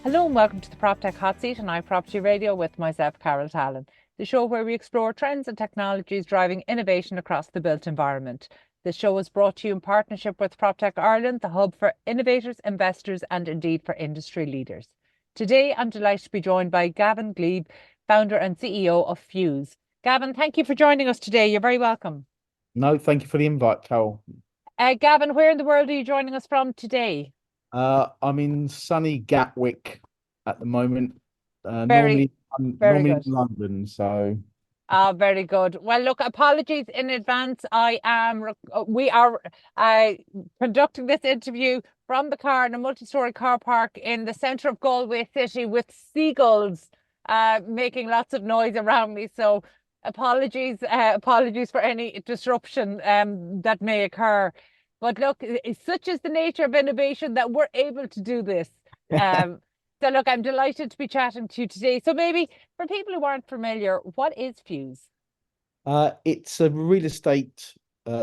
Hello and welcome to the Proptech Hot Seat on iPropertyRadio with myself, Carol Tallon, the show where we explore trends and technologies driving innovation across the built environment. This show is brought to you in partnership with Proptech Ireland, the hub for innovators, investors and indeed for industry leaders. Today, I'm delighted to be joined by Gavin Gleave, founder and CEO of Fuse. Gavin, thank you for joining us today. You're very welcome. No, thank you for the invite, Carol. Gavin, where in the world are you joining us from today? I'm in sunny Gatwick at the moment. Very, Normally, I'm very normally in good. London, so Ah, very good. Well, look, apologies in advance. We are conducting this interview from the car in a multi-story car park in the centre of Galway City with seagulls making lots of noise around me. So apologies for any disruption that may occur. But look, such is the nature of innovation that we're able to do this. Um, so look, I'm delighted to be chatting to you today. So maybe for people who aren't familiar, what is Fuse? it's a real estate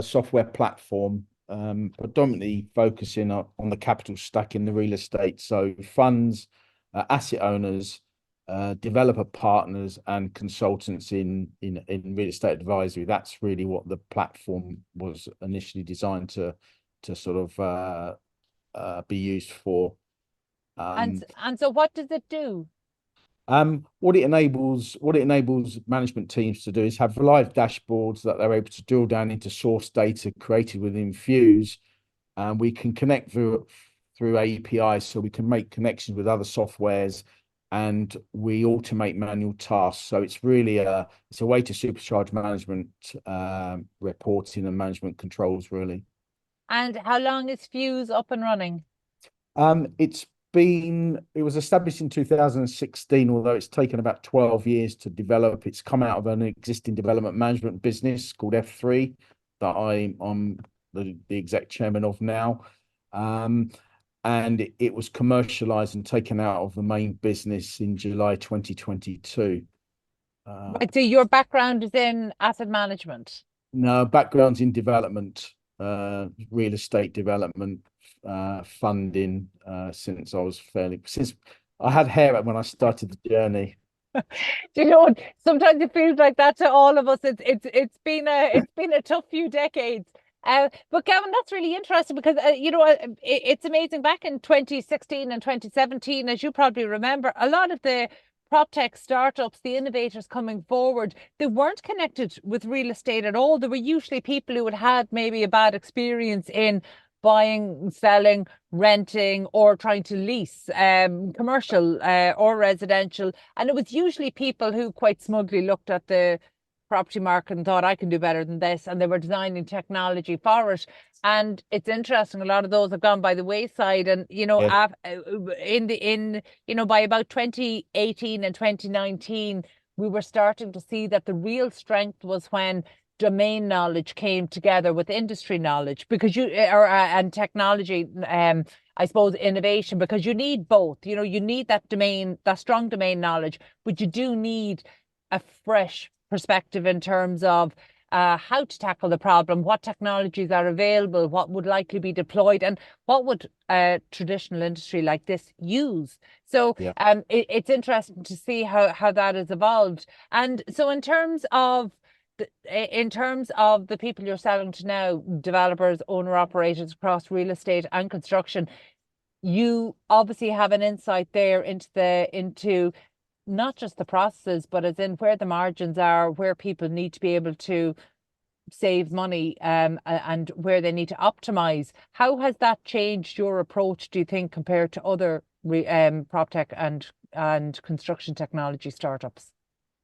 software platform, predominantly focusing on the capital stack in the real estate. So funds, asset owners, developer partners, and consultants in real estate advisory. That's really what the platform was initially designed to sort of be used for. And Um, and so what does it do? what it enables management teams to do is have live dashboards that they're able to drill down into source data created within Fuse, and we can connect through APIs, so we can make connections with other softwares, and we automate manual tasks. So it's a way to supercharge management reporting and management controls, really. And how long is Fuse up and running? It was established in 2016, although it's taken about 12 years to develop. It's come out of an existing development management business called F3 that I'm the exec chairman of now. And it was commercialized and taken out of the main business in July 2022. Right, so your background is in asset management. No, backgrounds in development, real estate development, funding, since I had hair when I started the journey. Do you know what? Sometimes it feels like that to all of us. It's been a tough few decades. But Gavin, that's really interesting because it's amazing. Back in 2016 and 2017, as you probably remember, a lot of the prop tech startups, the innovators coming forward, they weren't connected with real estate at all. They were usually people who had maybe a bad experience in buying, selling, renting, or trying to lease commercial or residential. And it was usually people who quite smugly looked at the property market and thought, I can do better than this. And they were designing technology for it. And it's interesting, a lot of those have gone by the wayside. And, Yeah, by about 2018 and 2019, we were starting to see that the real strength was when domain knowledge came together with industry knowledge and technology, I suppose innovation, because you need both. You need that strong domain knowledge, but you do need a fresh perspective in terms of how to tackle the problem, what technologies are available, what would likely be deployed, and what would a traditional industry like this use. So yeah. it's interesting to see how that has evolved. And so in terms of the people you're selling to now, developers, owner operators across real estate and construction, you obviously have an insight there into not just the processes, but as in where the margins are, where people need to be able to save money, and where they need to optimize. How has that changed your approach, do you think, compared to other prop tech and construction technology startups?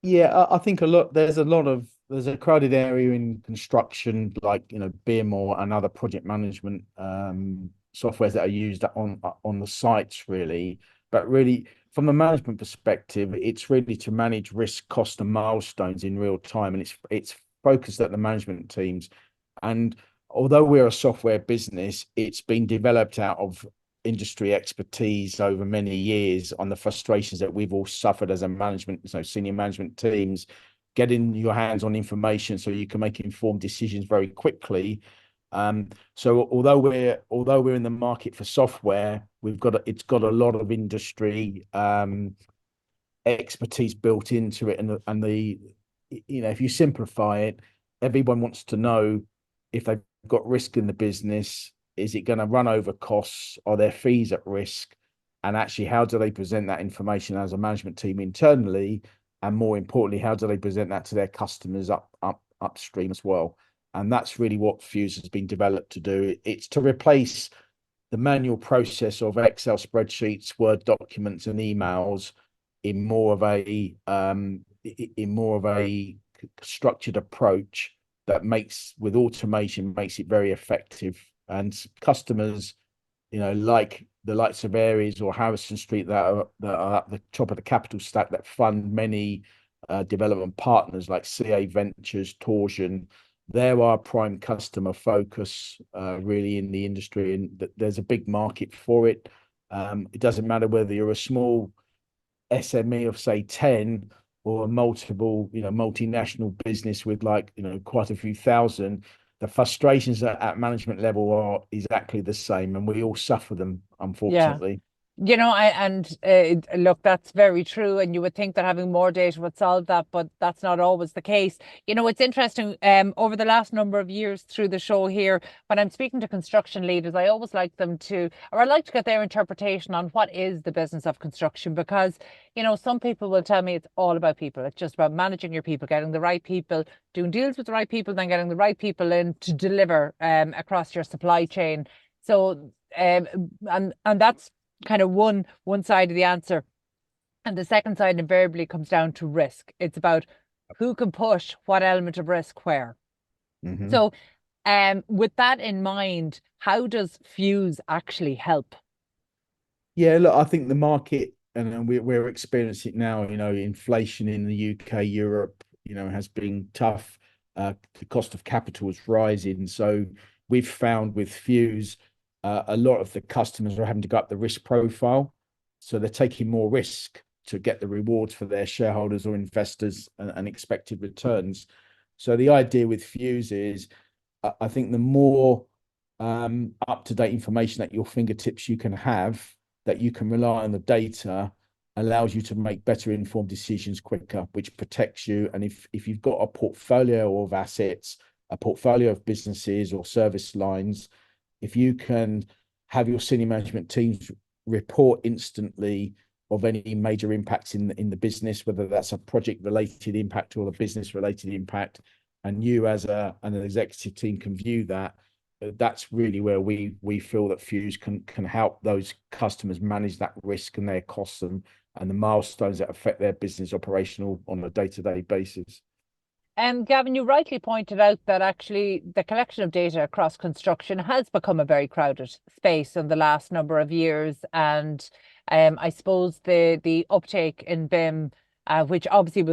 Yeah, I think there's a crowded area in construction, like BIM and other project management softwares that are used on the sites, really. But really, from a management perspective, it's really to manage risk, cost, and milestones in real time, and it's focused at the management teams. And although we're a software business, it's been developed out of industry expertise over many years on the frustrations that we've all suffered as a management, so senior management teams, getting your hands on information so you can make informed decisions very quickly. So although we're in the market for software, it's got a lot of industry expertise built into it, and the if you simplify it, everyone wants to know if they've got risk in the business, is it going to run over costs? Are their fees at risk? And actually, how do they present that information as a management team internally? And more importantly, how do they present that to their customers upstream as well? And that's really what Fuse has been developed to do. It's to replace the manual process of Excel spreadsheets, Word documents, and emails in more of a structured approach that with automation makes it very effective. And customers, like the likes of Aries or Harrison Street that are at the top of the capital stack, that fund many development partners like CA Ventures, Torsion. They're our prime customer focus really in the industry, and there's a big market for it. It doesn't matter whether you're a small SME of say 10 or a multinational business with quite a few thousand. The frustrations at management level are exactly the same, and we all suffer them, Yeah. unfortunately. Look, that's very true. And you would think that having more data would solve that, but that's not always the case. It's interesting. Over the last number of years through the show here, when I'm speaking to construction leaders, I always like I like to get their interpretation on what is the business of construction, because, some people will tell me it's all about people. It's just about managing your people, getting the right people, doing deals with the right people, then getting the right people in to deliver across your supply chain. So, and that's kind of one side of the answer. And the second side invariably comes down to risk. It's about who can push what element of risk where. Mm-hmm. So with that in mind, how does Fuse actually help? Yeah, look, I think the market, and we're experiencing it now, inflation in the UK, Europe, has been tough. The cost of capital is rising. So we've found with Fuse, a lot of the customers are having to go up the risk profile. So they're taking more risk to get the rewards for their shareholders or investors and expected returns. So the idea with Fuse is, I think the more up-to-date information at your fingertips you can have, that you can rely on the data, allows you to make better informed decisions quicker, which protects you. And if you've got a portfolio of assets, a portfolio of businesses or service lines, if you can have your senior management teams report instantly of any major impacts in the business, whether that's a project related impact or a business related impact, and you as an executive team can view that, that's really where we feel that Fuse can help those customers manage that risk and their costs and the milestones that affect their business operational on a day-to-day basis. Gavin, you rightly pointed out that actually the collection of data across construction has become a very crowded space in the last number of years. And I suppose the uptake in BIM, which obviously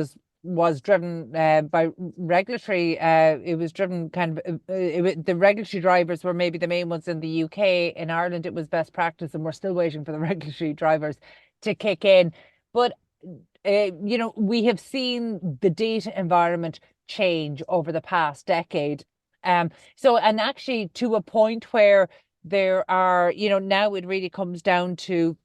was driven by regulatory, it was driven the regulatory drivers were maybe the main ones in the UK. In Ireland, it was best practice, and we're still waiting for the regulatory drivers to kick in. But we have seen the data environment change over the past decade. And actually to a point where there are, now it really comes down to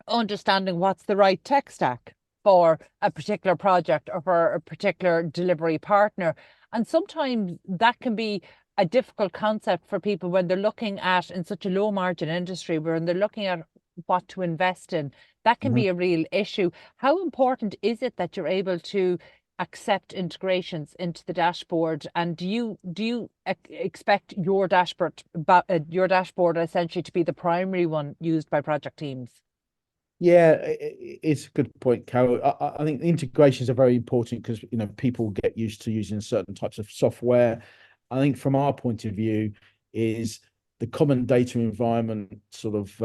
understanding what's the right tech stack for a particular project or for a particular delivery partner. And sometimes that can be a difficult concept for people when they're looking at, in such a low margin industry, when they're looking at what to invest in. That can be a real issue. How important is it that you're able to accept integrations into the dashboard? And do you expect your dashboard essentially to be the primary one used by project teams? Yeah, it's a good point, Carol. I think integrations are very important because people get used to using certain types of software. I think from our point of view is the common data environment sort of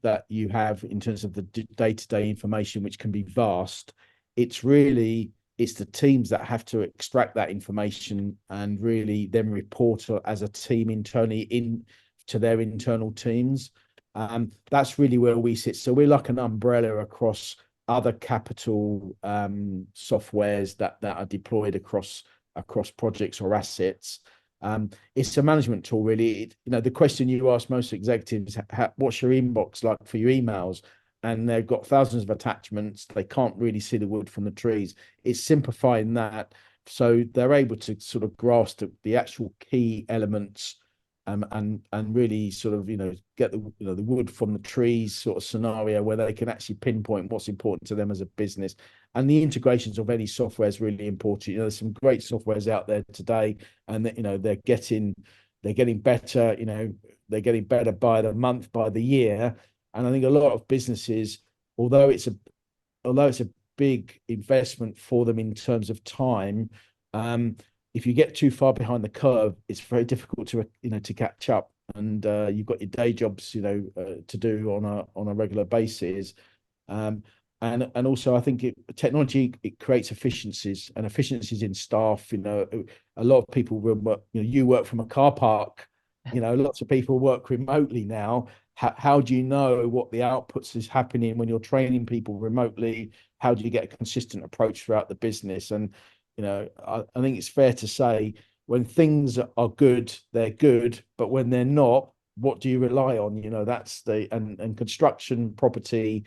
that you have in terms of the day-to-day information, which can be vast. It's the teams that have to extract that information and really then report as a team internally to their internal teams. That's really where we sit. So we're like an umbrella across other capital softwares that are deployed across projects or assets. It's a management tool, really. The question you ask most executives, what's your inbox like for your emails? And they've got thousands of attachments. They can't really see the wood from the trees. It's simplifying that so they're able to sort of grasp the actual key elements, and really sort of get the wood from the trees sort of scenario where they can actually pinpoint what's important to them as a business. And the integrations of any software is really important. There's some great softwares out there today, and they're getting better. They're getting better by the month, by the year. And I think a lot of businesses, although it's a big investment for them in terms of time, if you get too far behind the curve, it's very difficult to catch up. And you've got your day jobs to do on a regular basis. And also, I think technology creates efficiencies in staff. A lot of people work. You work from a car park. Lots of people work remotely now. How do you know what the outputs is happening when you're training people remotely? How do you get a consistent approach throughout the business? And I think it's fair to say when things are good, they're good, but when they're not, what do you rely on? That's and construction, property,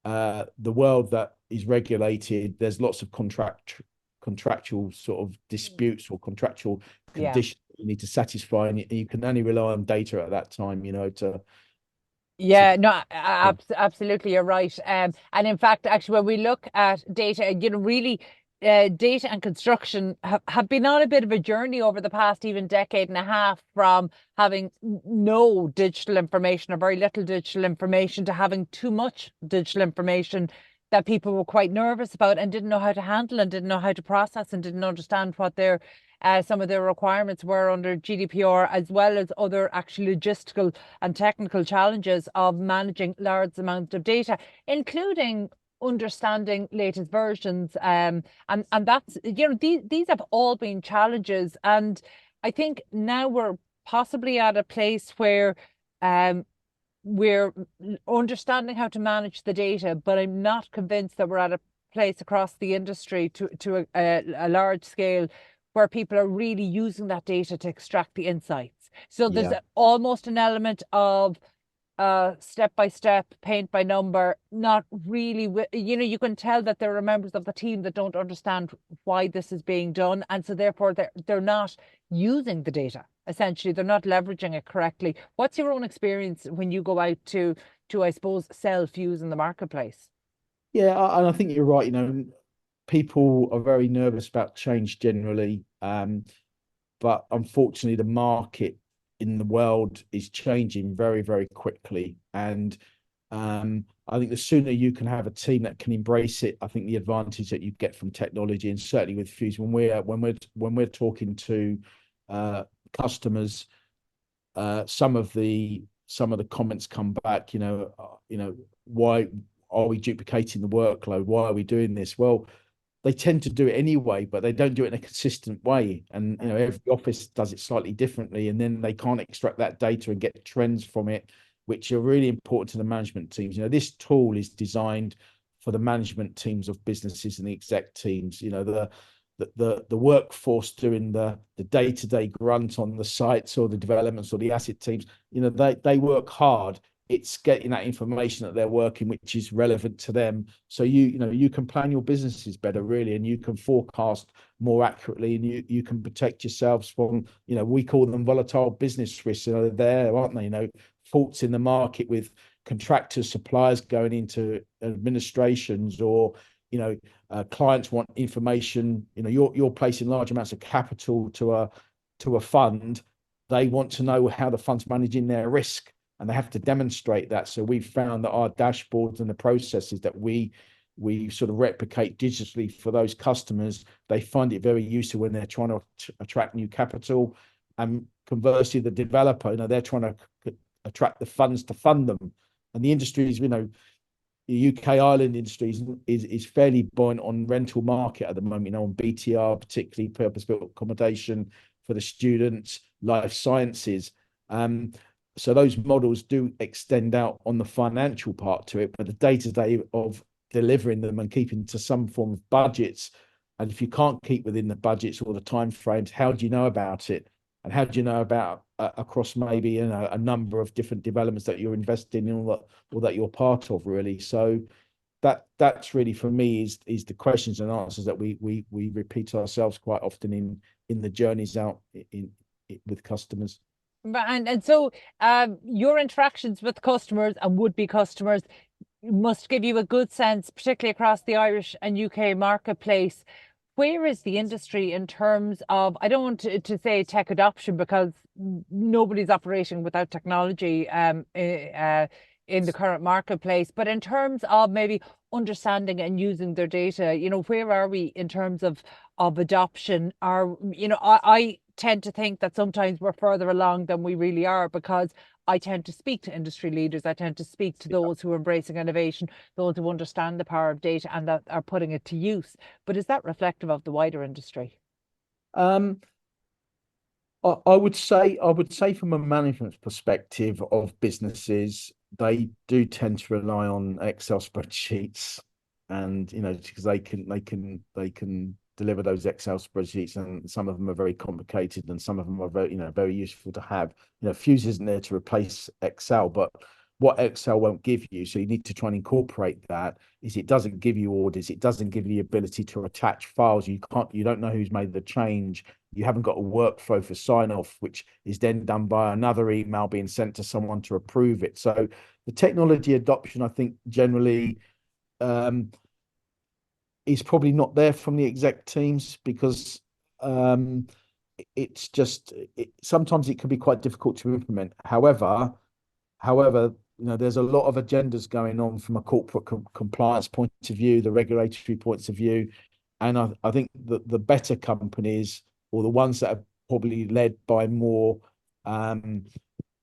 the world that is regulated. There's lots of contractual sort of disputes or contractual conditions you need to satisfy, and you can only rely on data at that time. Yeah, no, absolutely, you're right. And in fact, actually, when we look at data, really, data and construction have been on a bit of a journey over the past even decade and a half, from having no digital information or very little digital information to having too much digital information that people were quite nervous about and didn't know how to handle and didn't know how to process and didn't understand what some of their requirements were under GDPR, as well as other actually logistical and technical challenges of managing large amounts of data, including understanding latest versions. And that's, these have all been challenges. And I think now we're possibly at a place where we're understanding how to manage the data, but I'm not convinced that we're at a place across the industry to a large scale where people are really using that data to extract the insights. So there's almost an element of step by step, paint by number, not really, you can tell that there are members of the team that don't understand why this is being done. And so therefore they're not using the data. Essentially, they're not leveraging it correctly. What's your own experience when you go out to I suppose, self-use in the marketplace? Yeah, and I think you're right. People are very nervous about change generally, but unfortunately, the market in the world is changing very, very quickly. And I think the sooner you can have a team that can embrace it, I think the advantage that you get from technology, and certainly with Fuse, when we're talking to customers, some of the comments come back. Why are we duplicating the workload? Why are we doing this? Well, they tend to do it anyway, but they don't do it in a consistent way. And every office does it slightly differently, and then they can't extract that data and get trends from it, which are really important to the management teams. This tool is designed for the management teams of businesses and the exec teams. The workforce doing the day-to-day grunt on the sites or the developments or the asset teams. They work hard. It's getting that information that they're working, which is relevant to them. So you can plan your businesses better, really, and you can forecast more accurately, and you can protect yourselves from, we call them volatile business risks. They're there, aren't they? Faults in the market with contractors, suppliers going into administrations, or clients want information. You're placing large amounts of capital to a fund. They want to know how the fund's managing their risk, and they have to demonstrate that. So we've found that our dashboards and the processes that we sort of replicate digitally for those customers, they find it very useful when they're trying to attract new capital. And conversely, the developer, they're trying to attract the funds to fund them. And the industries, the UK Ireland industry is fairly buoyant on rental market at the moment, on BTR, particularly purpose-built accommodation for the students, life sciences. So those models do extend out on the financial part to it, but the day-to-day of delivering them and keeping to some form of budgets. And if you can't keep within the budgets or the time frames, how do you know about it? and how do you know about across maybe, you know, a number of different developments that you're investing in or that you're part of, really. So that's really, for me, is the questions and answers that we repeat ourselves quite often in the journeys out in with customers. And so your interactions with customers and would-be customers must give you a good sense, particularly across the Irish and UK marketplace. Where is the industry in terms of, I don't want to say tech adoption, because nobody's operating without technology in the current marketplace, but in terms of maybe understanding and using their data, you know, where are we in terms of adoption? Are, you know, I tend to think that sometimes we're further along than we really are, because I tend to speak to industry leaders. I tend to speak to those who are embracing innovation, those who understand the power of data and that are putting it to use. But is that reflective of the wider industry? Um, I would say from a management perspective of businesses, they do tend to rely on Excel spreadsheets, and you know, because they can deliver those Excel spreadsheets, and some of them are very complicated, and some of them are very, you know, very useful to have. You know, Fuse isn't there to replace Excel, but what Excel won't give you, so you need to try and incorporate that, is it doesn't give you audits, it doesn't give you the ability to attach files. You don't know who's made the change. You haven't got a workflow for sign off, which is then done by another email being sent to someone to approve it. So the technology adoption, I think, generally is probably not there from the exec teams, because um, it's just sometimes it can be quite difficult to implement. However, you know, there's a lot of agendas going on from a corporate compliance point of view, the regulatory points of view, and I think that the better companies, or the ones that are probably led by more um,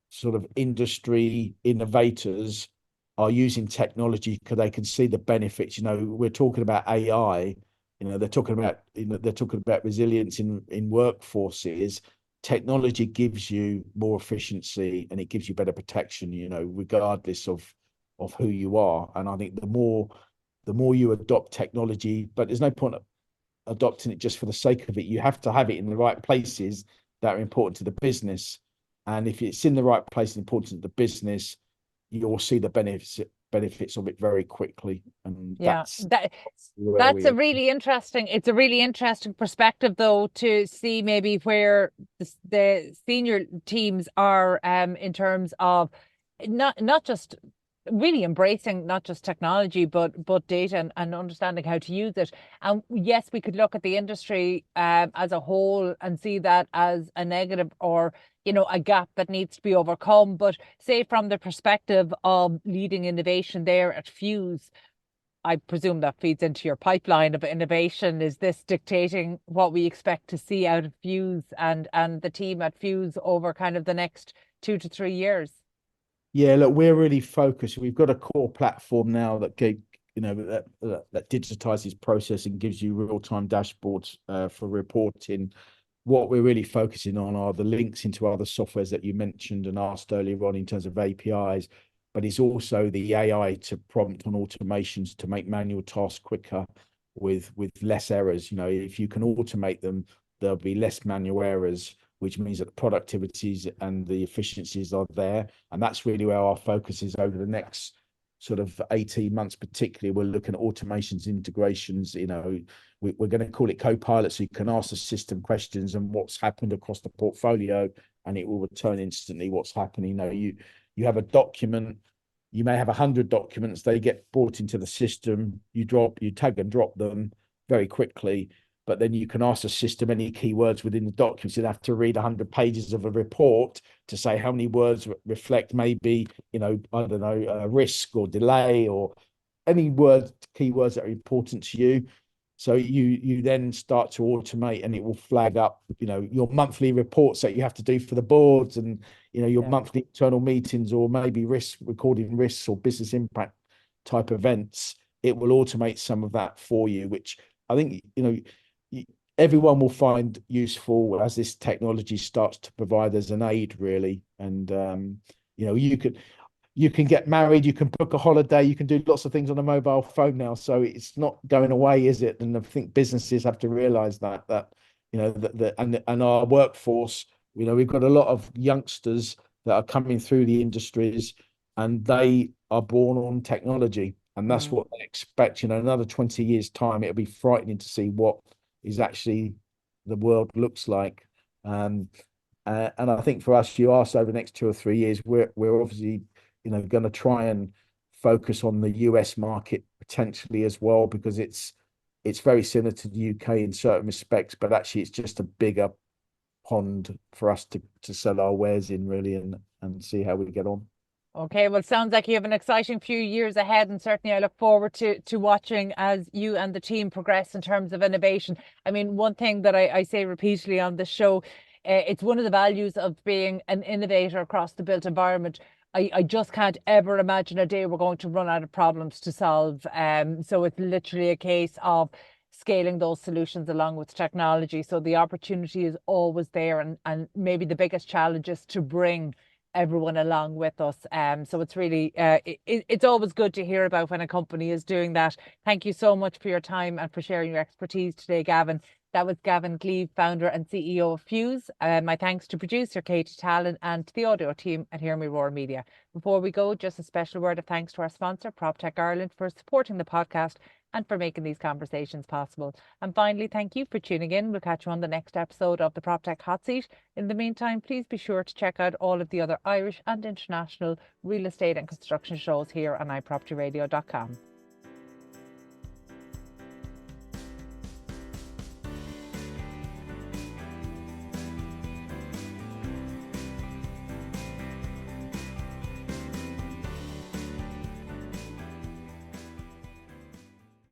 sort of industry innovators, are using technology because they can see the benefits. You know, we're talking about AI. You know, they're talking about resilience in workforces. Technology gives you more efficiency and it gives you better protection, you know, regardless of who you are. And I think the more you adopt technology, but there's no point adopting it just for the sake of it. You have to have it in the right places that are important to the business. And if it's in the right place and important to the business, you'll see the benefits of it very quickly. And Yeah, where that's we a really interesting, it's a really interesting perspective, though, to see maybe where the senior teams are in terms of not just really embracing not just technology but data and understanding how to use it. And yes, we could look at the industry as a whole and see that as a negative, or, you know, a gap that needs to be overcome. But say from the perspective of leading innovation there at Fuse, I presume that feeds into your pipeline of innovation. Is this dictating what we expect to see out of Fuse and the team at Fuse over kind of the next 2 to 3 years? Yeah, look, we're really focused. We've got a core platform now that that digitizes processing, gives you real-time dashboards for reporting. What we're really focusing on are the links into other softwares that you mentioned and asked earlier on in terms of APIs, but it's also the AI to prompt on automations to make manual tasks quicker with less errors. You know, if you can automate them, there'll be less manual errors, which means that the productivities and the efficiencies are there. And that's really where our focus is over the next sort of 18 months, particularly. We're looking at automations, integrations. You know, we're going to call it Copilot, so you can ask the system questions and what's happened across the portfolio, and it will return instantly what's happening. You know, you have a document, you may have 100 documents, they get brought into the system, you tag and drop them very quickly, but then you can ask the system any keywords within the documents. You'd have to read 100 pages of a report to say how many words reflect maybe, you know, I don't know, risk or delay or any keywords that are important to you. So you then start to automate, and it will flag up, you know, your monthly reports that you have to do for the boards, and, you know, your monthly internal meetings, or maybe recording risks or business impact type events. It will automate some of that for you, which I think, you know, everyone will find useful as this technology starts to provide as an aid, really. And you know, you can get married, you can book a holiday, you can do lots of things on a mobile phone now. So it's not going away, is it? And I think businesses have to realize that you know, and our workforce You know, we've got a lot of youngsters that are coming through the industries, and they are born on technology, and that's what they expect. You know, another 20 years time, it'll be frightening to see what is actually the world looks like. And I think for us, you asked over the next 2 or 3 years, we're obviously, you know, going to try and focus on the US market potentially as well, because it's very similar to the UK in certain respects, but actually it's just a bigger pond for us to sell our wares in, really, and see how we get on. Okay, well, sounds like you have an exciting few years ahead, and certainly I look forward to watching as you and the team progress in terms of innovation. I mean, one thing that I say repeatedly on the show, it's one of the values of being an innovator across the built environment. I just can't ever imagine a day we're going to run out of problems to solve. So it's literally a case of scaling those solutions along with technology. So the opportunity is always there, and maybe the biggest challenge is to bring everyone along with us. So it's really it's always good to hear about when a company is doing that. Thank you so much for your time and for sharing your expertise today, Gavin. That was Gavin Gleave, founder and CEO of Fuse. My thanks to producer Katie Tallon and to the audio team at Hear Me Roar Media. Before we go, just a special word of thanks to our sponsor, Proptech Ireland, for supporting the podcast and for making these conversations possible. And finally, thank you for tuning in. We'll catch you on the next episode of the Proptech Hot Seat. In the meantime, please be sure to check out all of the other Irish and international real estate and construction shows here on iPropertyRadio.com.